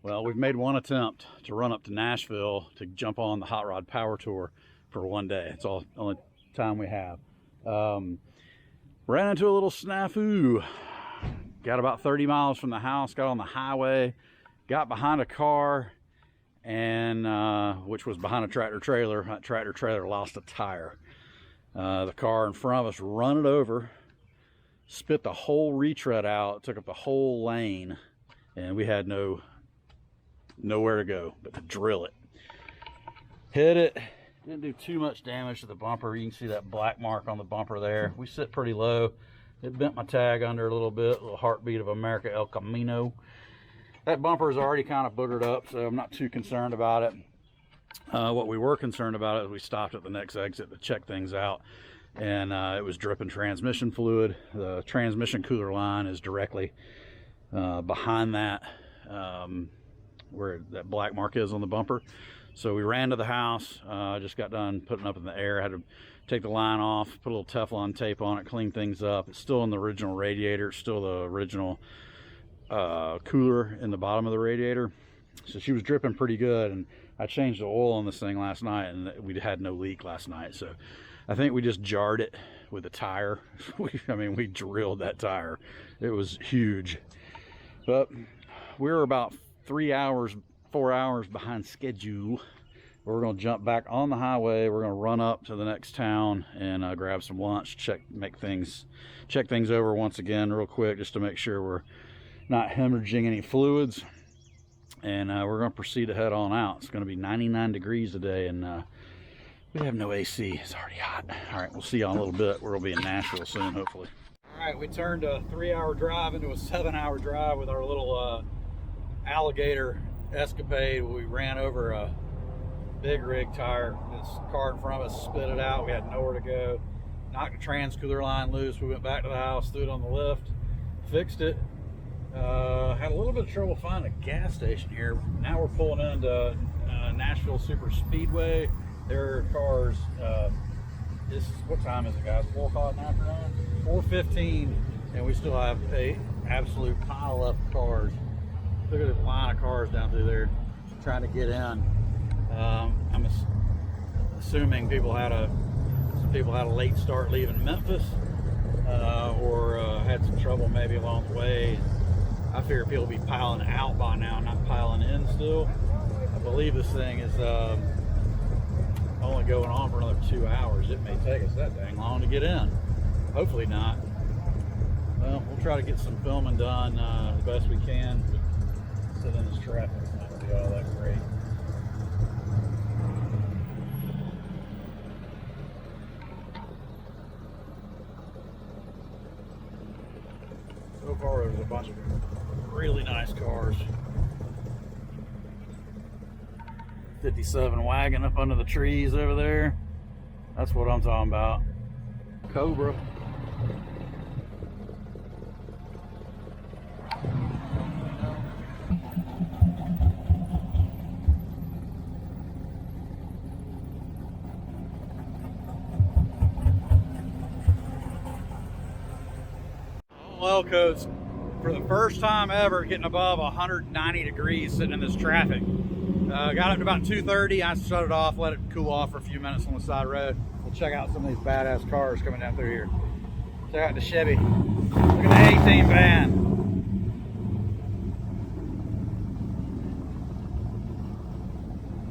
Well, we've made one attempt to run up to Nashville to jump on the Hot Rod Power Tour for one day. It's all only time we have. Ran into a little snafu. Got about 30 miles from the house, got on the highway, got behind a car, and which was behind a tractor trailer. That tractor trailer lost a tire. The car in front of us run it over, spit the whole retread out, took up the whole lane, and we had nowhere to go but to drill it. Hit it, didn't do too much damage to the bumper. You can see that black mark on the bumper there. We sit pretty low. It bent my tag under a little bit, a little Heartbeat of America El Camino. That bumper is already kind of boogered up, so I'm not too concerned about it. What we were concerned about is we stopped at the next exit to check things out, and it was dripping transmission fluid. The transmission cooler line is directly behind that, where that black mark is on the bumper. So we ran to the house. I just got done putting it up in the air. I had to take the line off, put a little Teflon tape on it, clean things up. It's still in the original radiator. It's still the original cooler in the bottom of the radiator. So she was dripping pretty good, and I changed the oil on this thing last night, and we had no leak last night. So I think we just jarred it with a tire. I mean, we drilled that tire. It was huge. But we were about 4 hours behind schedule. We're going to jump back on the highway. We're going to run up to the next town and grab some lunch, check things over once again real quick, just to make sure we're not hemorrhaging any fluids. And we're going to proceed to head on out. It's going to be 99 degrees today, and we have no AC. It's already hot. All right, we'll see y'all in a little bit. We'll be in Nashville soon, hopefully. All right, we turned a 3-hour drive into a 7-hour drive with our little alligator escapade. We ran over a big rig tire. This car in front of us spit it out. We had nowhere to go. Knocked the trans cooler line loose. We went back to the house, threw it on the lift, fixed it. Had a little bit of trouble finding a gas station here. Now we're pulling into Nashville Super Speedway. There are cars. What time is it, guys? 4 o'clock in the afternoon? 4:15, and we still have a absolute pile up of cars. Look at the line of cars down through there trying to get in. I'm assuming people had a late start leaving Memphis, or had some trouble maybe along the way. I figure people will be piling out by now, not piling in still. I believe this thing is only going on for another 2 hours. It may take us that dang long to get in. Hopefully not. Well, we'll try to get some filming done the best we can. Sit in this traffic, it's not going to be all that great. So far, there's a bunch of really nice cars. 57 wagon up under the trees over there. That's what I'm talking about. Cobra. Oil coats, for the first time ever, getting above 190 degrees sitting in this traffic. Got up to about 2:30. I shut it off, let it cool off for a few minutes on the side road. We'll check out some of these badass cars coming down through here. Check out the Chevy. Look at the 18 van.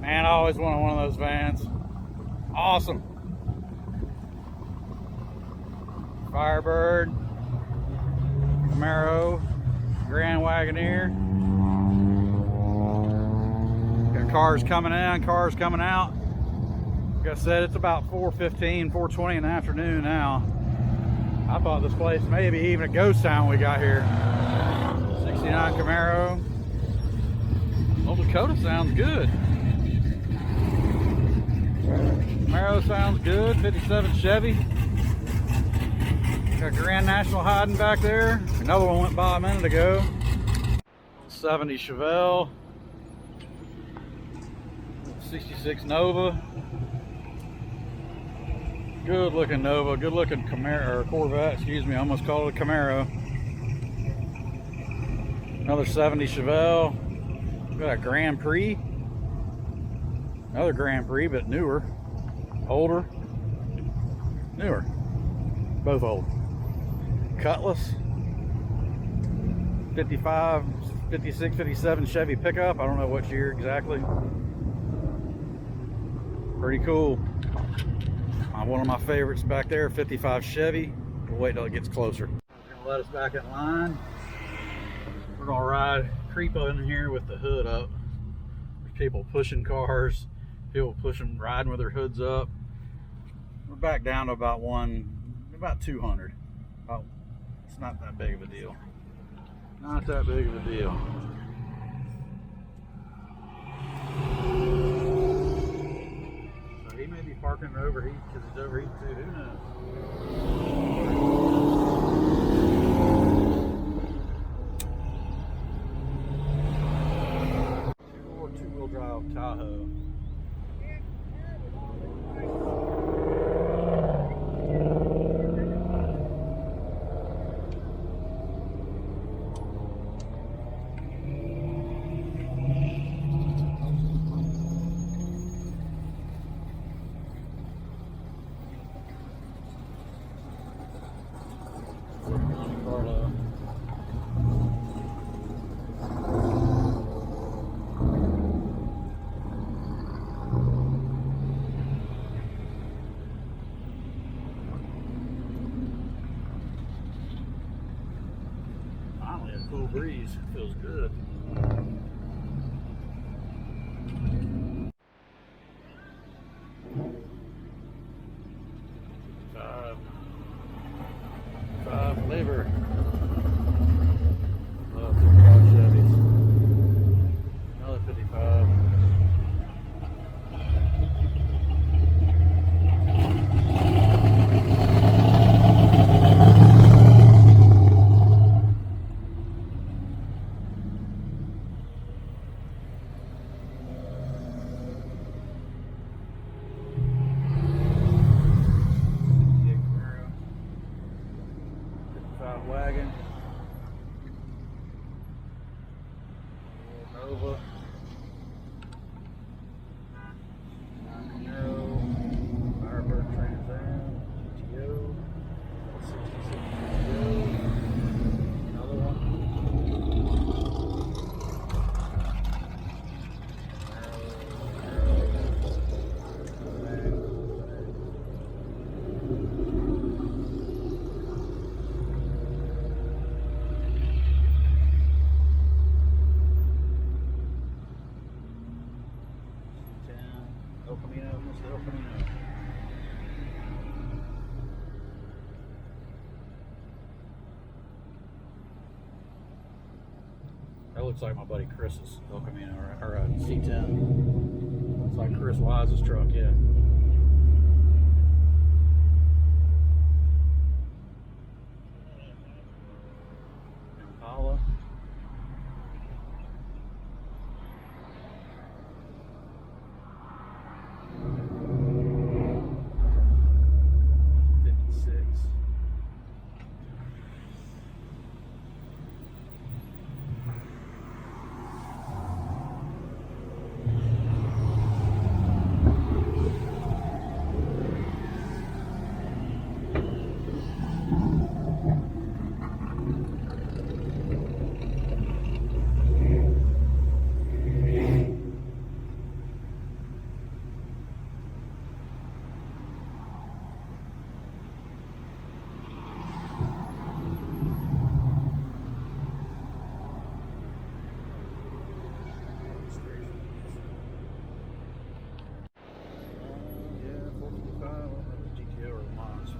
Man, I always wanted one of those vans. Awesome. Firebird. Camaro, Grand Wagoneer. Got cars coming in, cars coming out. Like I said, it's about 4:15, 4:20 in the afternoon now. I thought this place may be even a ghost town we got here. 69 Camaro. Old Dakota sounds good. Camaro sounds good. 57 Chevy. Got Grand National hiding back there. Another one went by a minute ago. 70 Chevelle. 66 Nova. Good looking Nova. Good looking Camaro, or Corvette, excuse me. I almost called it a Camaro. Another 70 Chevelle. Got a Grand Prix. Another Grand Prix, but newer. Older. Newer. Both old. Cutlass. 55, 56, 57 Chevy pickup. I don't know what year exactly. Pretty cool. One of my favorites back there, 55 Chevy. We'll wait till it gets closer. It's gonna let us back in line. We're gonna creep in here with the hood up. There's people pushing cars, people riding with their hoods up. We're back down to about 200. Oh, it's not that big of a deal. Not that big of a deal. So he may be parking overheat because he's overheating too. Who knows? Two-wheel drive Tahoe. Finally a cool breeze, feels good. Five labor. Love 55 Chevys. Another 55. Wagon, Nova, Firebird Trans Am, GTO, 66 GTO, another one. El Camino, Mr. El Camino. That looks like my buddy Chris's El Camino, or C10. Looks like Chris Wise's truck, yeah. Impala.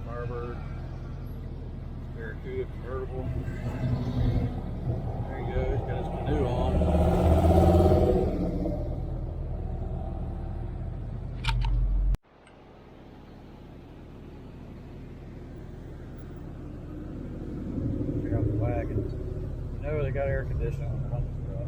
Firebird, Barracuda convertible. There he goes, he's got his canoe on. Check out the wagons. You know they got air conditioning on the front of the truck.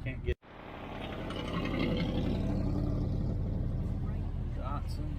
can't get Johnson.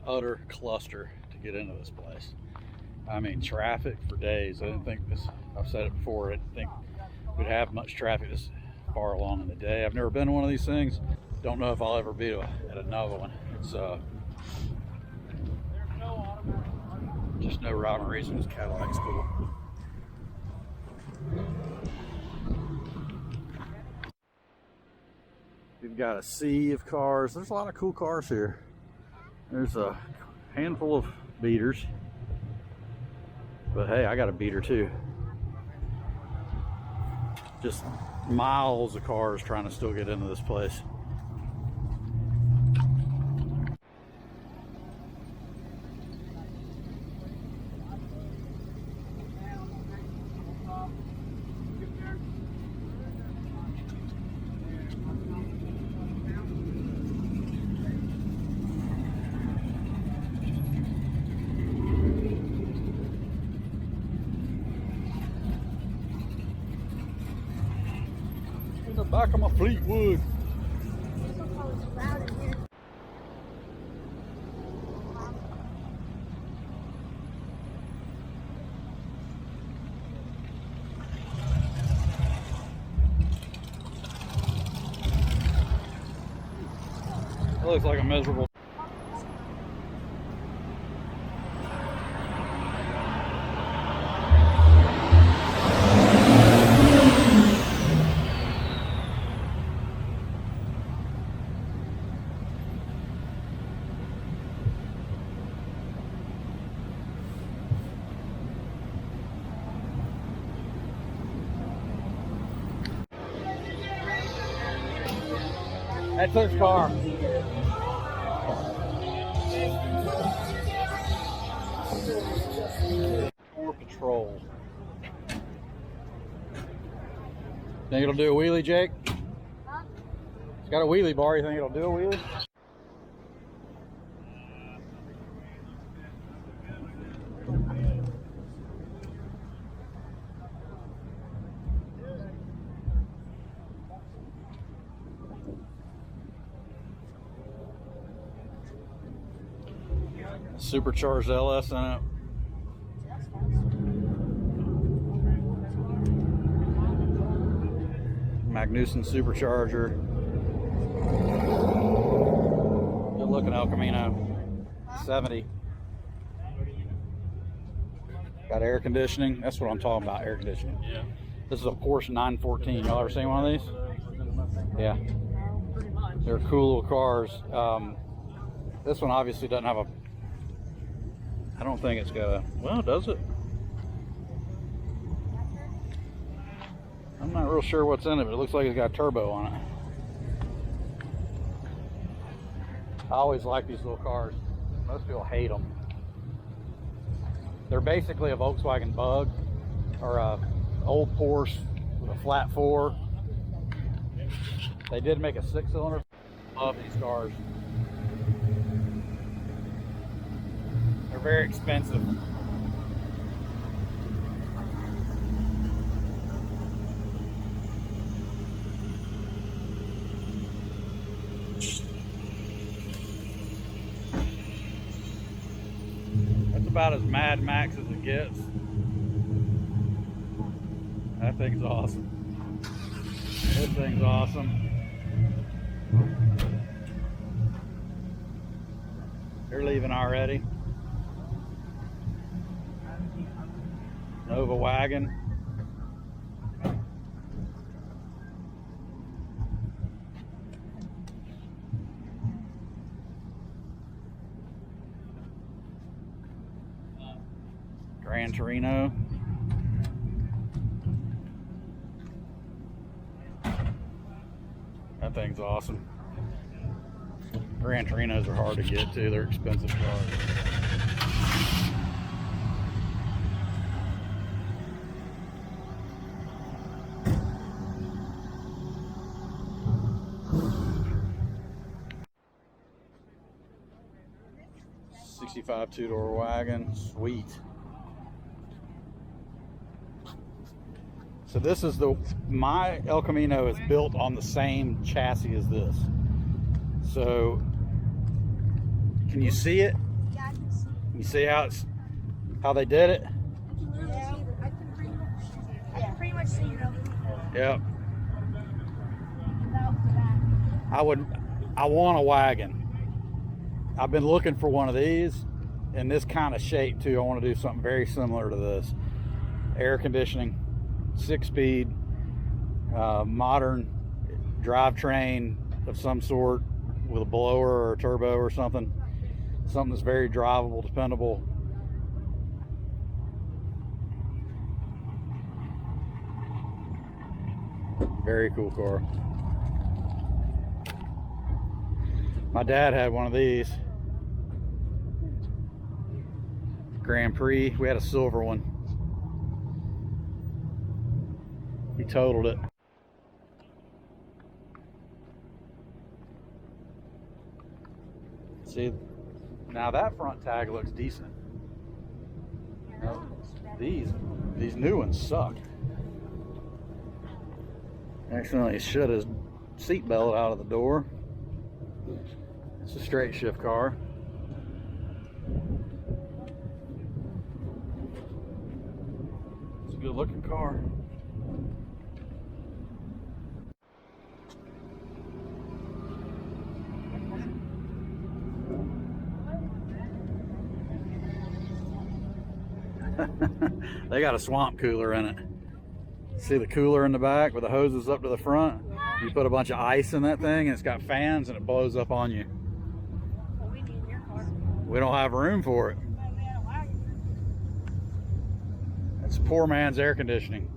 Utter cluster to get into this place. I mean, traffic for days. I didn't think this, I've said it before, I didn't think we'd have much traffic this far along in the day. I've never been to one of these things. Don't know if I'll ever be at another one. It's just no rhyme or reason this Cadillac's cool. We've got a sea of cars. There's a lot of cool cars here. There's a handful of beaters, but hey, I got a beater too. Just miles of cars trying to still get into this place. Back of my Fleetwood. It looks like a miserable. That's his car. Tour Patrol. Think it'll do a wheelie, Jake? Huh? It's got a wheelie bar. You think it'll do a wheelie? supercharged LS in it. Magnuson supercharger. Good looking El Camino. 70. Got air conditioning. That's what I'm talking about, air conditioning. Yeah. This is a Porsche 914. Y'all ever seen one of these? Yeah. They're cool little cars. This one obviously doesn't have a, I don't think it's got a, well, does it? I'm not real sure what's in it, but it looks like it's got a turbo on it. I always like these little cars. Most people hate them. They're basically a Volkswagen Bug, or a old Porsche with a flat 4. They did make a 6-cylinder. Love these cars. They're very expensive. That's about as Mad Max as it gets. That thing's awesome. This thing's awesome. They're leaving already. Nova wagon. Gran Torino. That thing's awesome. Gran Torinos are hard to get too. They're expensive cars. '65 two-door wagon, sweet. So this is my El Camino is built on the same chassis as this. So, can you see it? Yeah, I can see. You see how they did it? I can pretty much see it over there. Yep. Without that. I want a wagon. I've been looking for one of these in this kind of shape too. I want to do something very similar to this. Air conditioning, 6-speed, modern drivetrain of some sort with a blower or a turbo or something. Something that's very drivable, dependable. Very cool car. My dad had one of these. Grand Prix. We had a silver one. He totaled it. See, now that front tag looks decent. Now, these new ones suck. Accidentally shut his seatbelt out of the door. It's a straight shift car. It's a good looking car. They got a swamp cooler in it. See the cooler in the back with the hoses up to the front? You put a bunch of ice in that thing and it's got fans and it blows up on you. What we need in your car. We don't have room for it. We had a wagon. It's poor man's air conditioning.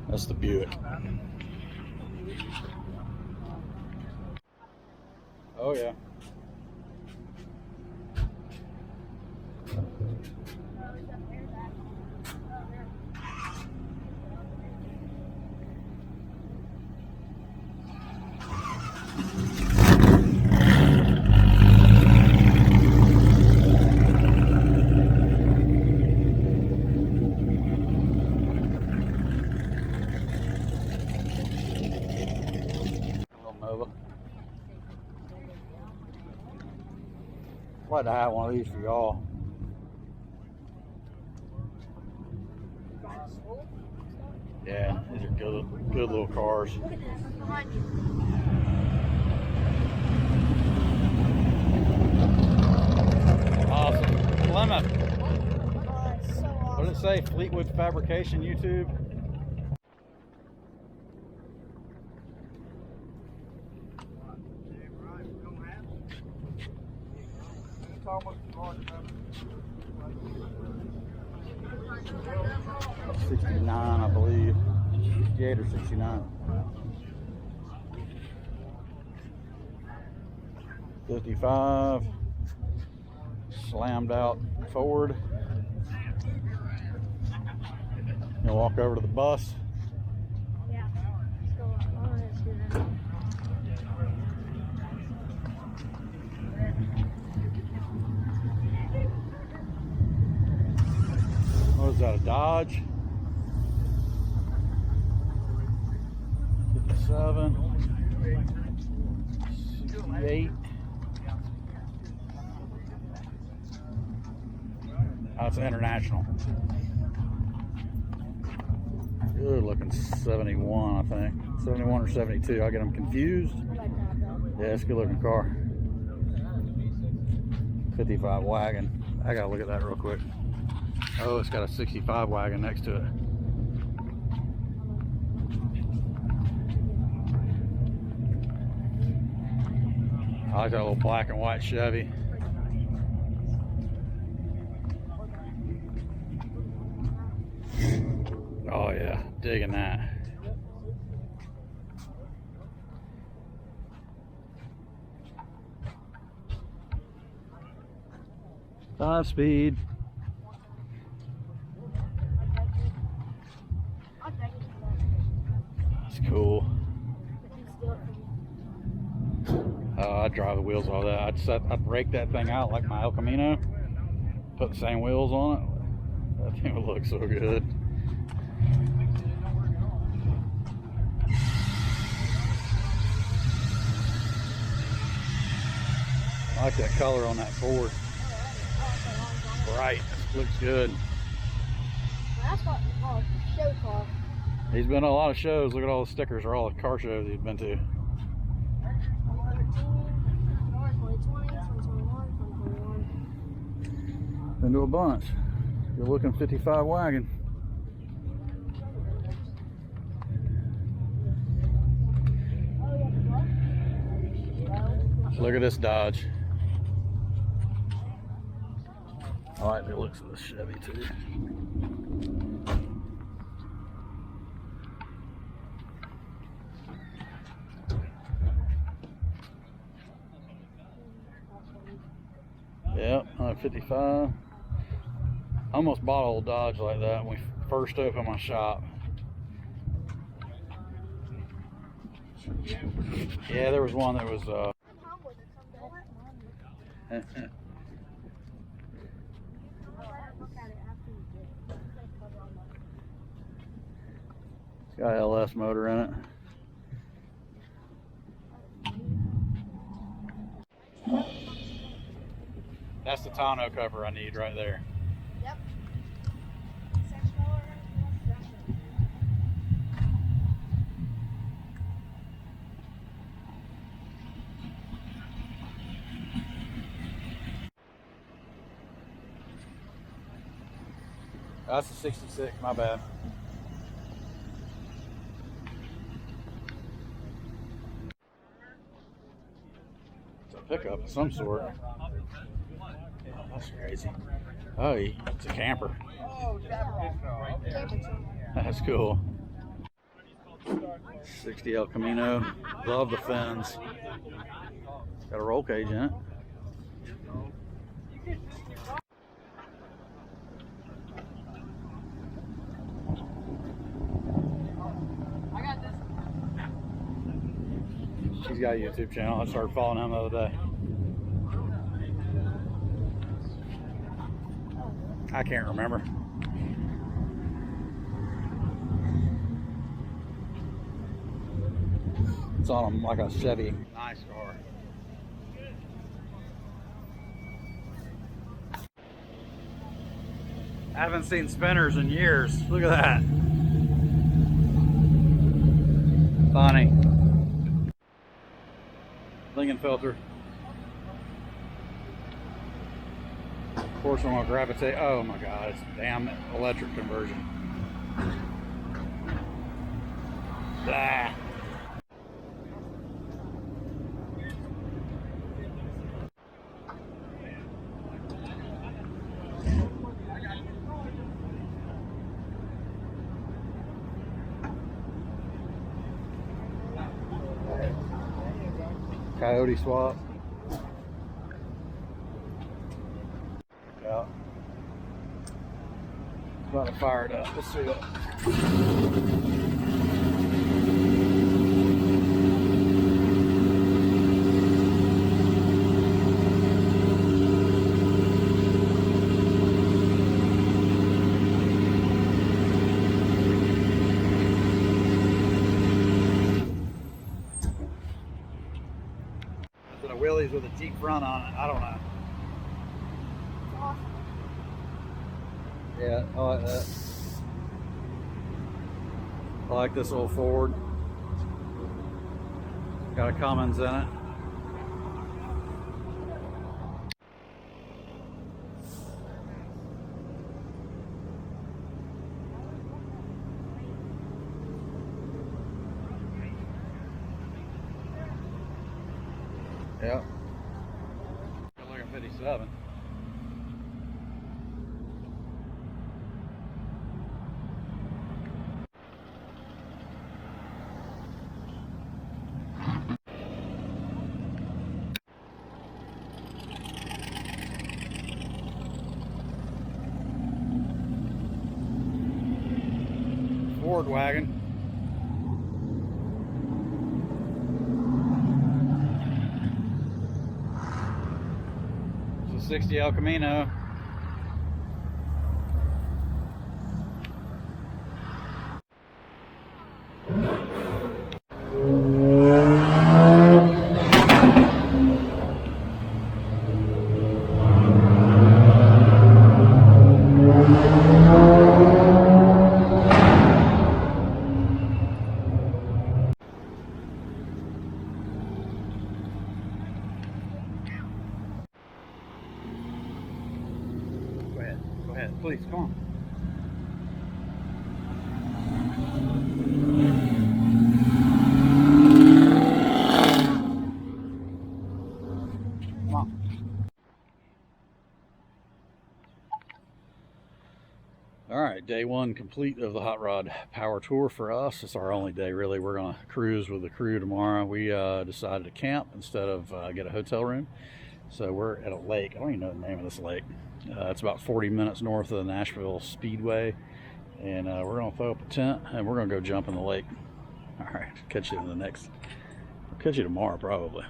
That's the Buick. Oh yeah. Nova. I'd like to have one of these for y'all. Yeah, these are good little cars. Look at this behind you. Awesome. Plymouth. It's so awesome. What did it say? Fleetwood Fabrication YouTube? $69, I believe. 68 or 69. 55. Slammed out Ford. You'll walk over to the bus. Yeah. Let's go. Let's do that. What is that, a Dodge? 57. 68. That's international. Good looking 71, I think. 71 or 72. I get them confused. Yeah, it's a good looking car. 55 wagon. I gotta look at that real quick. Oh, it's got a 65 wagon next to it. I like that little black and white Chevy. Oh yeah, digging that. Five speed. That's cool. I'd drive the wheels off that. I'd break that thing out like my El Camino. Put the same wheels on it. That thing would look so good. I like that color on that Ford. Bright. Looks good. That's what we call a show car. He's been to a lot of shows. Look at all the stickers or all the car shows he's been to. 2020, 2021, 2021. Been to a bunch. Good looking 55 wagon. Look at this Dodge. I like the looks of this Chevy too. Yep, 55. I almost bought an old Dodge like that when we first opened my shop. Yeah, there was one that was it's got an LS motor in it. That's the tonneau cover I need right there. Yep. That's a 66, my bad. It's a pickup of some sort. Oh, that's crazy. Oh, it's a camper. That's cool. 60 El Camino. Love the fins. Got a roll cage in it. He's got a YouTube channel. I started following him the other day. I can't remember. lights on them like a Chevy. Nice car. I haven't seen spinners in years. Look at that. Funny. Lincoln filter. Of course, I'm gonna gravitate. Oh my God, it's damn electric conversion. Ah. Coyote swap. Yeah. About to fire it up. Let's see it. Willys with a deep front on it. I don't know. Awesome. Yeah, I like that. I like this old Ford. Got a Cummins in it. Yep. Look at 57. Ford wagon. It's a 60 El Camino. Go ahead, please, come on. Come on. All right, day one complete of the Hot Rod Power Tour for us. It's our only day, really. We're gonna cruise with the crew tomorrow. We decided to camp instead of get a hotel room. So we're at a lake. I don't even know the name of this lake. It's about 40 minutes north of the Nashville Speedway. And we're gonna throw up a tent and we're gonna go jump in the lake. All right, catch you in the next, I'll catch you tomorrow probably.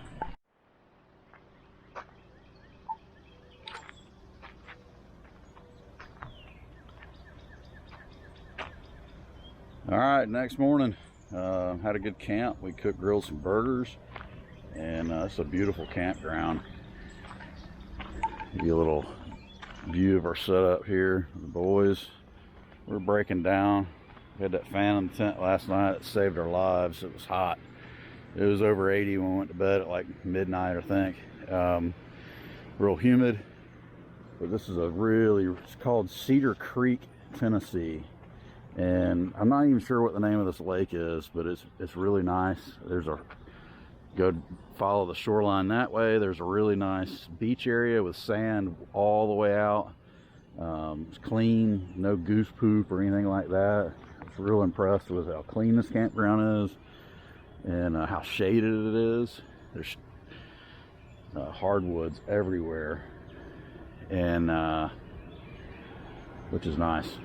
All right, next morning, had a good camp. We cooked, grilled some burgers, and it's a beautiful campground. Give you a little view of our setup here. The boys, we're breaking down. We had that fan in the tent last night that saved our lives. It was hot. It was over 80 when we went to bed at like midnight, I think. Real humid, but this is it's called Cedar Creek, Tennessee. And I'm not even sure what the name of this lake is, but it's really nice. Go follow the shoreline that way. There's a really nice beach area with sand all the way out. It's clean, no goose poop or anything like that. I was real impressed with how clean this campground is and how shaded it is. There's hardwoods everywhere, and which is nice.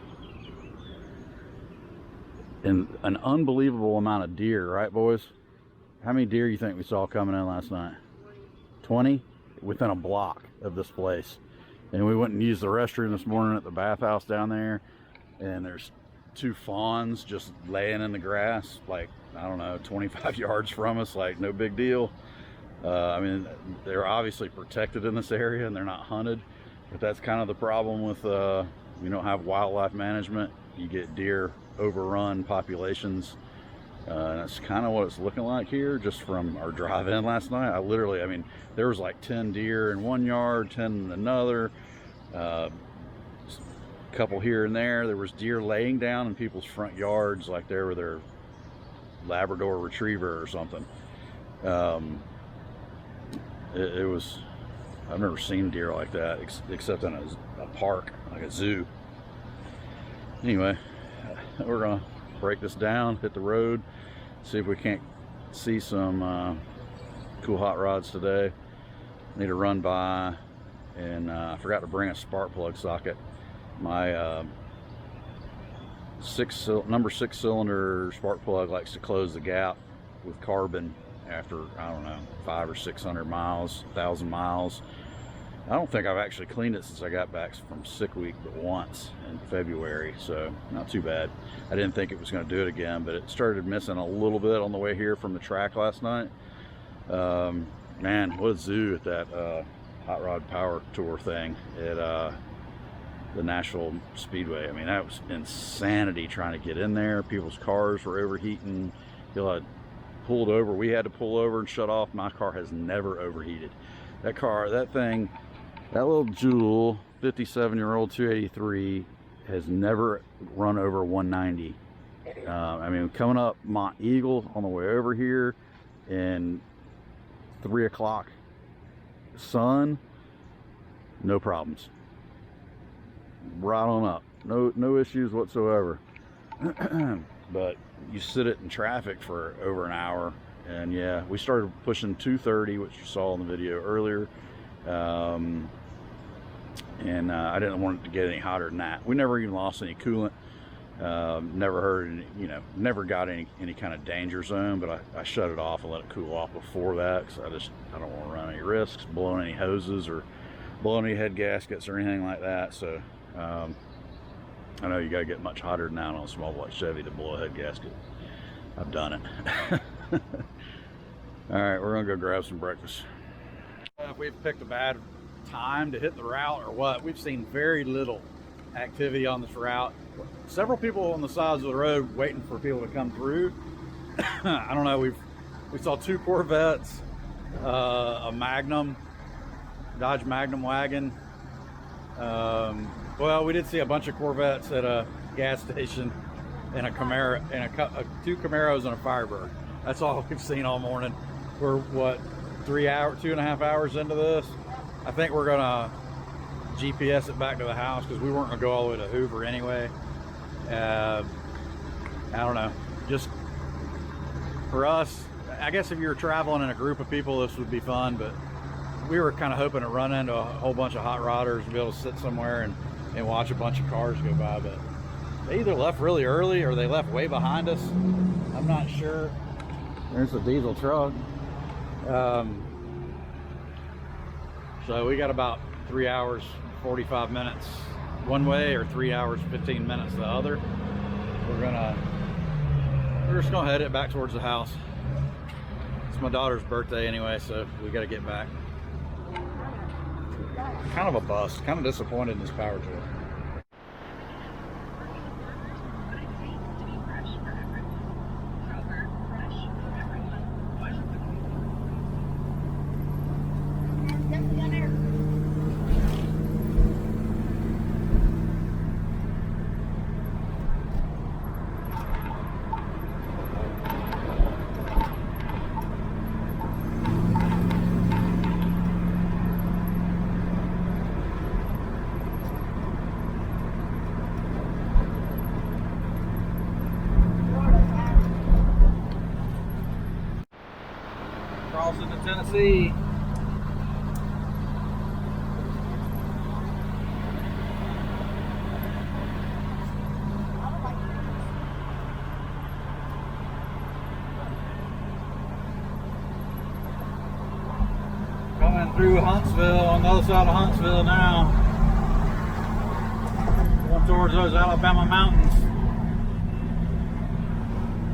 And an unbelievable amount of deer, right, boys? How many deer you think we saw coming in last night? 20 within a block of this place. And we went and used the restroom this morning at the bathhouse down there, and there's 2 fawns just laying in the grass, like, I don't know, 25 yards from us, like no big deal. I mean, they're obviously protected in this area and they're not hunted, but that's kind of the problem with you don't have wildlife management. You get deer overrun populations. And that's kind of what it's looking like here just from our drive in last night. I mean, there was like 10 deer in one yard, 10 in another, couple here and there. There was deer laying down in people's front yards like they were their Labrador retriever or something. It was, I've never seen deer like that except in a park, like a zoo. Anyway, we're gonna break this down, hit the road, see if we can't see some cool hot rods today. Need to run by, and I forgot to bring a spark plug socket. My number 6 cylinder spark plug likes to close the gap with carbon after, I don't know, 500 or 600 miles, 1,000 miles. I don't think I've actually cleaned it since I got back from sick week, but once in February, so not too bad. I didn't think it was going to do it again, but it started missing a little bit on the way here from the track last night. Man, what a zoo at that Hot Rod Power Tour thing at the Nashville Speedway. I mean, that was insanity trying to get in there. People's cars were overheating. People had pulled over. We had to pull over and shut off. My car has never overheated. That thing, that little Jewel 57-year-old 283 has never run over 190. I mean, coming up Mont Eagle on the way over here, and 3 o'clock sun, no problems. Right on up, no issues whatsoever. But you sit it in traffic for over an hour, and yeah, we started pushing 230, which you saw in the video earlier, and I didn't want it to get any hotter than that. We never even lost any coolant, never heard any, never got any kind of danger zone, but I shut it off and let it cool off before that, because I don't want to run any risks blowing any hoses or blowing any head gaskets or anything like that. So I know you gotta get much hotter than that on a small block Chevy to blow a head gasket. I've done it. All right, we're gonna go grab some breakfast. If we've picked a bad time to hit the route or what, we've seen very little activity on this route. Several people on the sides of the road waiting for people to come through. I don't know, we saw 2 Corvettes, a Magnum, Dodge Magnum wagon. Well, we did see a bunch of Corvettes at a gas station, and a Camaro, and 2 Camaros and a Firebird. That's all we've seen all morning. We're what, 2.5 hours into this. I think we're gonna GPS it back to the house because we weren't gonna go all the way to Hoover anyway. I don't know, just for us, I guess if you were traveling in a group of people, this would be fun, but we were kind of hoping to run into a whole bunch of hot rodders and be able to sit somewhere and watch a bunch of cars go by, but they either left really early or they left way behind us. I'm not sure. There's a diesel truck. So we got about 3 hours 45 minutes one way, or 3 hours 15 minutes the other. We're just gonna head it back towards the house. It's my daughter's birthday anyway, so we got to get back. Kind of a bust, kind of disappointed in this power tour. Crossing to Tennessee. Coming through Huntsville, on the other side of Huntsville now. Going towards those Alabama mountains.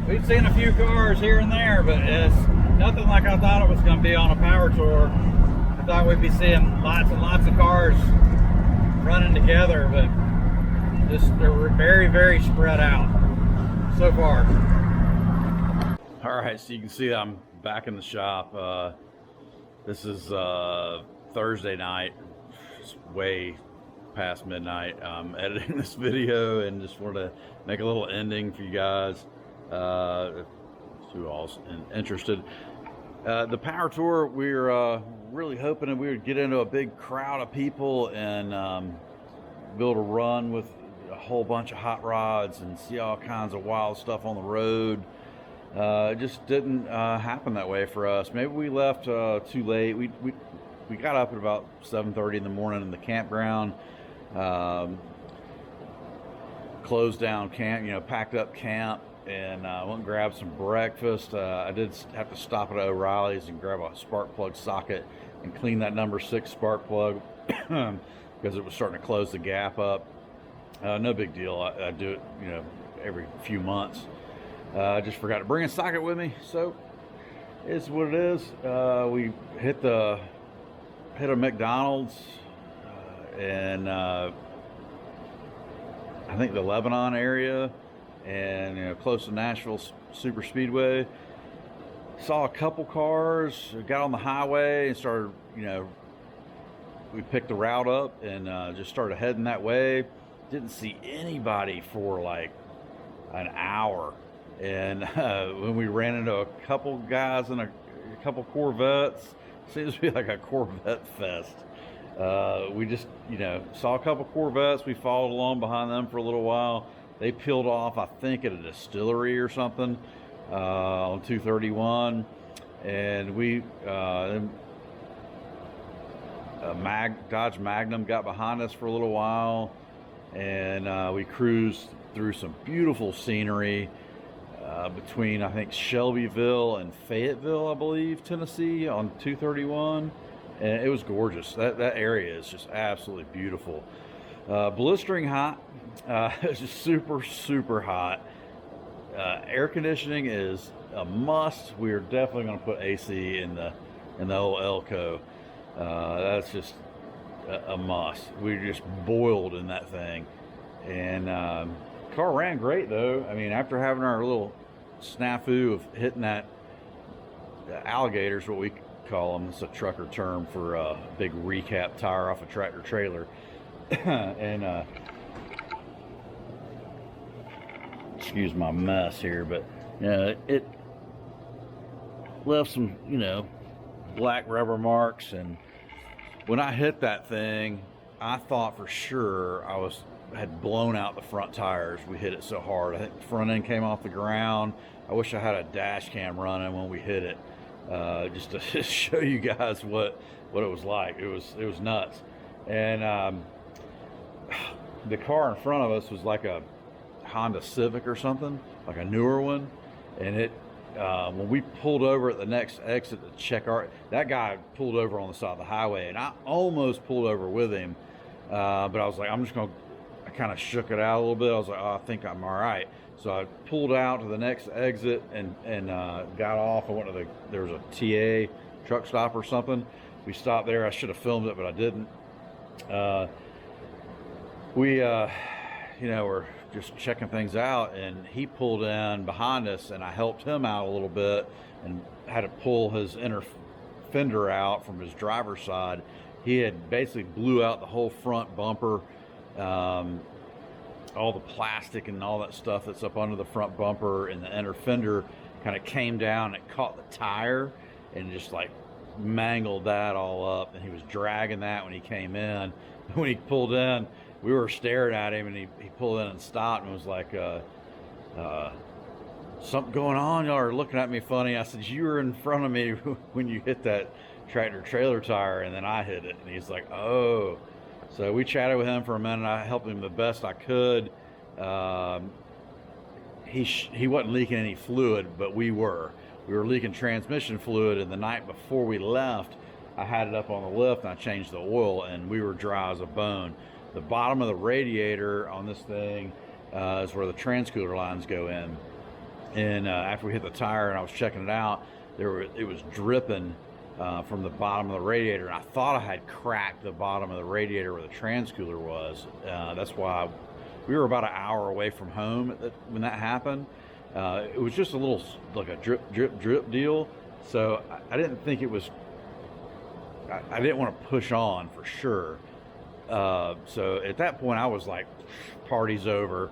we've seen a few cars here and there, but it's nothing like I thought it was going to be on a power tour. I thought we'd be seeing lots and lots of cars running together, but just they're very, very spread out so far. All right, so you can see I'm back in the shop. This is Thursday night. It's way past midnight. I'm editing this video and just want to make a little ending for you guys, if you all interested. The power tour, we're really hoping that we would get into a big crowd of people and be able to run with a whole bunch of hot rods and see all kinds of wild stuff on the road. It just didn't happen that way for us. Maybe we left too late. We got up at about 7:30 in the morning in the campground. Closed down camp, packed up camp, and went and grabbed some breakfast. I did have to stop at O'Reilly's and grab a spark plug socket and clean that number 6 spark plug because it was starting to close the gap up. No big deal. I do it, every few months. I just forgot to bring a socket with me, so it's what it is. We hit a McDonald's and I think the Lebanon area, and close to Nashville Super Speedway. Saw a couple cars, got on the highway and started, we picked the route up and just started heading that way. Didn't see anybody for like an hour. And when we ran into a couple guys in a couple Corvettes, seems to be like a Corvette fest. We just, saw a couple Corvettes. We followed along behind them for a little while. They peeled off, I think, at a distillery or something on 231. And we, Dodge Magnum got behind us for a little while. And we cruised through some beautiful scenery. Between, I think, Shelbyville and Fayetteville, I believe, Tennessee, on 231, and it was gorgeous. That area is just absolutely beautiful. Blistering hot. It's just super, super hot. Air conditioning is a must. We are definitely going to put AC in the old Elko. That's just a must. We just boiled in that thing, and car ran great though. I mean, after having our little snafu of hitting that alligators, what we call them, it's a trucker term for a big recap tire off a tractor trailer. And excuse my mess here, but it left some black rubber marks, and when I hit that thing, I thought for sure I had blown out the front tires. We hit it so hard. I think the front end came off the ground. I wish I had a dash cam running when we hit it, just to show you guys what it was like. It was nuts. And the car in front of us was like a Honda Civic or something, like a newer one. And it when we pulled over at the next exit to check that guy pulled over on the side of the highway, and I almost pulled over with him, but I was like, I kind of shook it out a little bit. I was like, I think I'm all right. So I pulled out to the next exit and got off. I went to there was a TA truck stop or something. We stopped there. I should have filmed it, but I didn't. We were just checking things out, and he pulled in behind us, and I helped him out a little bit and had to pull his inner fender out from his driver's side. He had basically blew out the whole front bumper. All the plastic and all that stuff that's up under the front bumper and the inner fender kind of came down and it caught the tire and just like mangled that all up. And he was dragging that when he came in. When he pulled in, we were staring at him, and he pulled in and stopped and was like, something going on? Y'all are looking at me funny. I said, you were in front of me when you hit that tractor trailer tire, and then I hit it. And he's like, oh. So we chatted with him for a minute. I helped him the best I could. He wasn't leaking any fluid, but we were. We were leaking transmission fluid, and the night before we left, I had it up on the lift and I changed the oil, and we were dry as a bone. The bottom of the radiator on this thing is where the transcooler lines go in. And after we hit the tire and I was checking it out, it was dripping from the bottom of the radiator. And I thought I had cracked the bottom of the radiator where the transcooler was. That's why we were about an hour away from home when that happened. It was just a little like a drip, drip, drip deal. So I didn't think it was, I didn't want to push on for sure. So at that point I was like, party's over.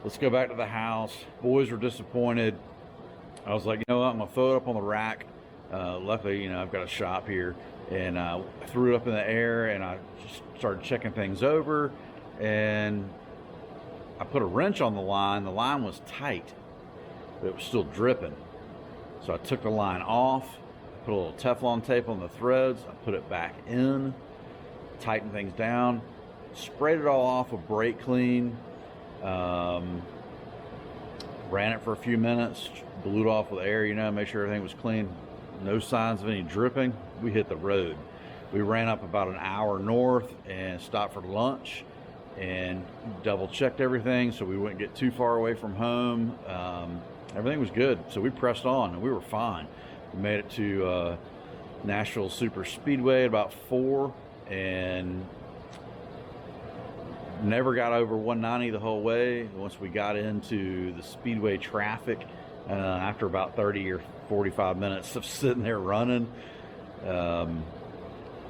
Let's go back to the house. Boys were disappointed. I was like, you know what, I'm gonna throw it up on the rack. Luckily, you know, I've got a shop here, and I threw it up in the air and I just started checking things over, and I put a wrench on the line. The line was tight, but it was still dripping. So I took the line off, put a little Teflon tape on the threads, I put it back in, tightened things down, sprayed it all off with brake clean, ran it for a few minutes, blew it off with air, you know, make sure everything was clean. No signs of any dripping. We hit the road. We ran up about an hour north and stopped for lunch and double checked everything so we wouldn't get too far away from home. Everything was good, so we pressed on and we were fine. We made it to Nashville Super Speedway at about 4 and never got over 190 the whole way. Once we got into the speedway traffic, after about 30 or 45 minutes of sitting there running,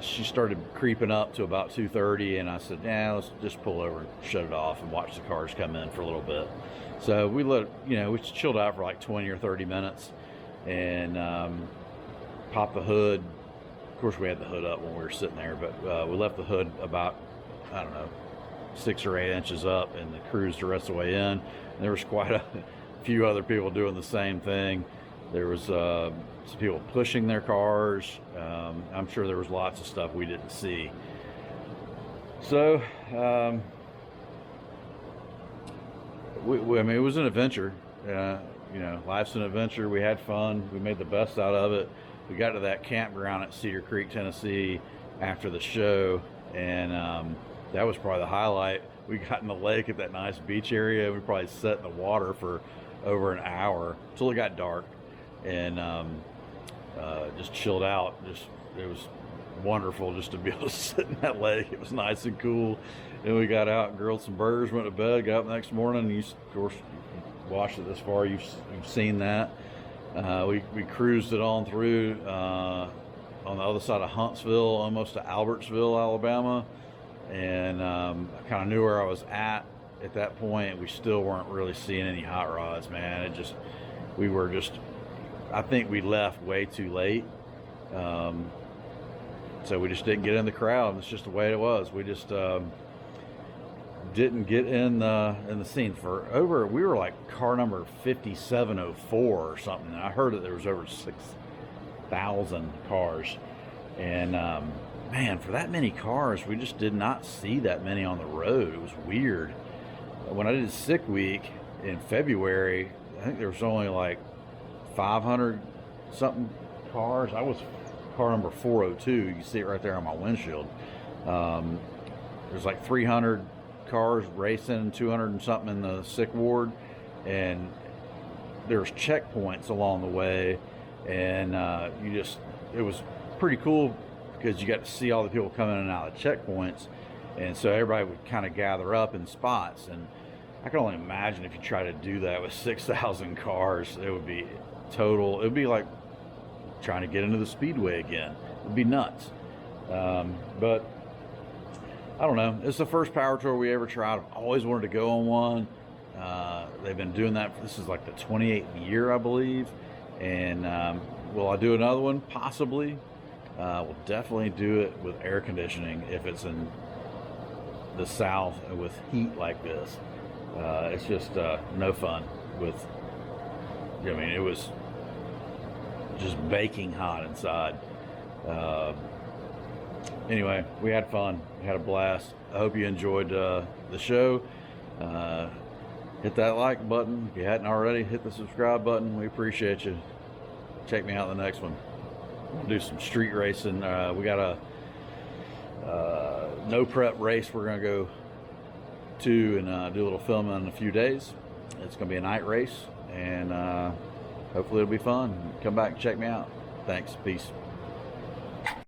she started creeping up to about 2:30, and I said, "Yeah, let's just pull over and shut it off and watch the cars come in for a little bit." So we we chilled out for like 20 or 30 minutes and popped the hood. Of course, we had the hood up when we were sitting there, but we left the hood about, I don't know, 6 or 8 inches up, and cruised the rest of the way in. And there was quite a few other people doing the same thing. There was some people pushing their cars. I'm sure there was lots of stuff we didn't see. So, I mean, it was an adventure. You know, life's an adventure. We had fun. We made the best out of it. We got to that campground at Cedar Creek, Tennessee after the show, and that was probably the highlight. We got in the lake at that nice beach area. We probably sat in the water for over an hour until it got dark, and just chilled out. It was wonderful just to be able to sit in that lake. It was nice and cool. And we got out and grilled some burgers, went to bed, got up the next morning. You, of course, watched it this far. You've seen that. We cruised it on through on the other side of Huntsville, almost to Albertsville, Alabama. And I kind of knew where I was at that point. We still weren't really seeing any hot rods, man. I think we left way too late. So we just didn't get in the crowd. It's just the way it was. We just didn't get in the scene we were like car number 5704 or something. And I heard that there was over 6,000 cars. And man, for that many cars, we just did not see that many on the road. It was weird. When I did Sick Week in February, I think there was only like 500 something cars. I was car number 402. You can see it right there on my windshield. There's like 300 cars racing, 200 and something in the sick ward, and there's checkpoints along the way, and it was pretty cool because you got to see all the people coming in and out of checkpoints, and so everybody would kind of gather up in spots. And I can only imagine if you try to do that with 6,000 cars, it would be like trying to get into the speedway again. It'd be nuts. But I don't know. It's the first power tour we ever tried. I've always wanted to go on one. They've been doing that. This is like the 28th year, I believe. And will I do another one? Possibly. We'll definitely do it with air conditioning if it's in the South with heat like this. It's just no fun it was just baking hot inside. Anyway, we had fun. We had a blast. I hope you enjoyed the show. Hit that like button. If you hadn't already, hit the subscribe button. We appreciate you. Check me out in the next one. We'll do some street racing. We got a no prep race we're going to go to and do a little filming in a few days. It's going to be a night race, and hopefully it'll be fun. Come back and check me out. Thanks. Peace.